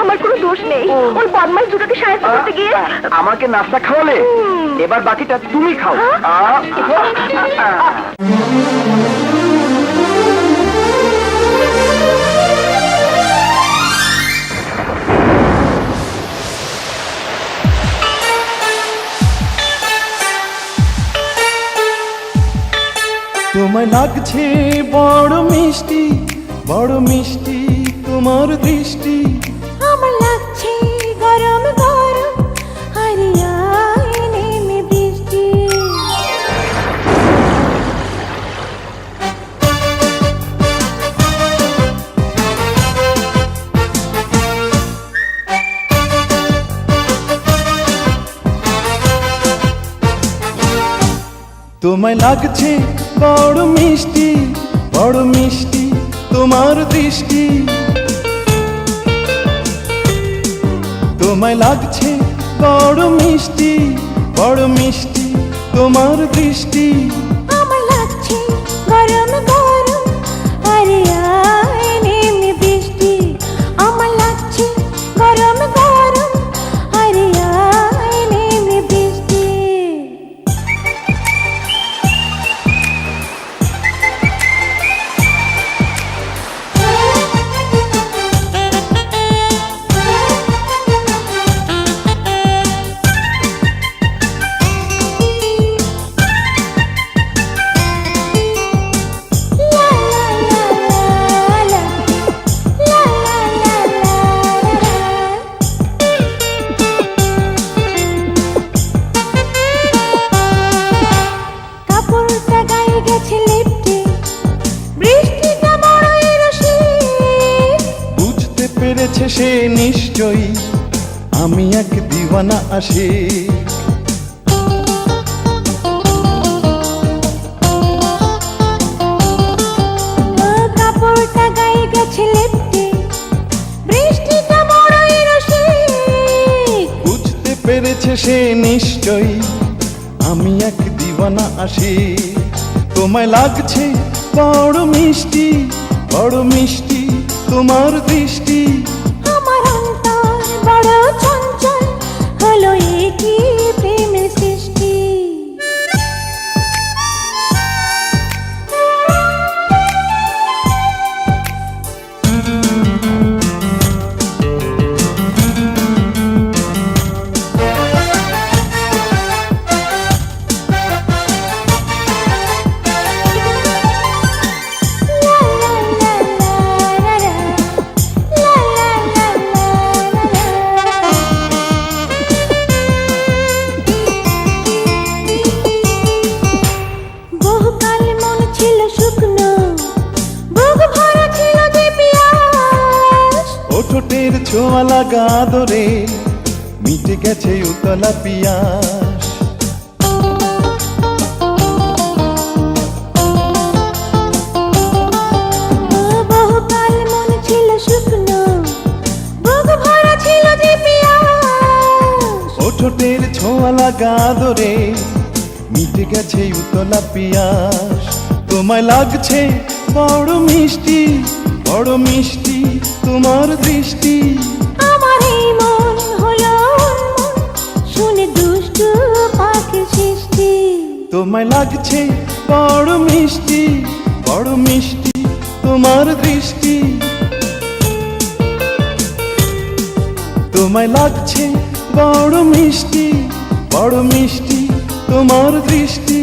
আমার কোনো দোষ নেই, ওই বদমাইশ দুটোকে সাহায্য করতে গিয়ে আমাকে নাস্তা খাওয়ালে, এবার বাকিটা তুমি খাও। তোমায় লাগছে বড় মিষ্টি, বড় মিষ্টি তোমার দৃষ্টি। আমার লাগছে গরম গরম, হরিয়ায় নেমে বৃষ্টি। তোমায় লাগছে বড় মিষ্টি, বড় মিষ্টি তোমার দৃষ্টি। তোমায় লাগছে বড় মিষ্টি, বড় মিষ্টি তোমার দৃষ্টি। আমার লাগছে গরম গরম, হরিয়ায় নেমে বৃষ্টি। আমার লাগছে গরম গরম, হরিয়ায় নেমে বৃষ্টি। কাপড়টা গায়ে গেছে লেপ্টে, বৃষ্টিটা বড়ই রসিক। বুঝতে পেরেছে সে নিশ্চয়ই আমি এক দিওয়ানা আশিক। কাপড়টা গায়ে গেছে লেপ্টে, বৃষ্টিটা বড়ই রসিক। বুঝতে পেরেছে সে নিশ্চয়ই আমি এক দিওয়ানা আশিক। তোমায় লাগছে বড় মিষ্টি, বড় মিষ্টি তোমার দৃষ্টি। আমার অন্তর বড় চঞ্চল, হলো একই প্রেমের সৃষ্টি। বহুকাল মন ছিল শুকনো, বুক ভরা ছিল যে পিয়াস। ওঠোটের ছোঁয়া লাগা আদরে মিটে গেছে উতলা পিয়াস। বহুকাল মন ছিল শুকনো, বুক ভরা ছিল যে পিয়াস। ওঠোটের ছোঁয়া লাগা আদরে মিটে গেছে উতলা পিয়াস। তোমায় লাগছে বড় মিষ্টি, বড় মিষ্টি তোমার দৃষ্টি। আমার এই মন হলো উন্মন, শুনে দুষ্টু পাখির সৃষ্টি। তোমায় লাগছে বড় মিষ্টি, বড় মিষ্টি তোমার দৃষ্টি। তোমায় লাগছে বড় মিষ্টি, বড় মিষ্টি তোমার দৃষ্টি।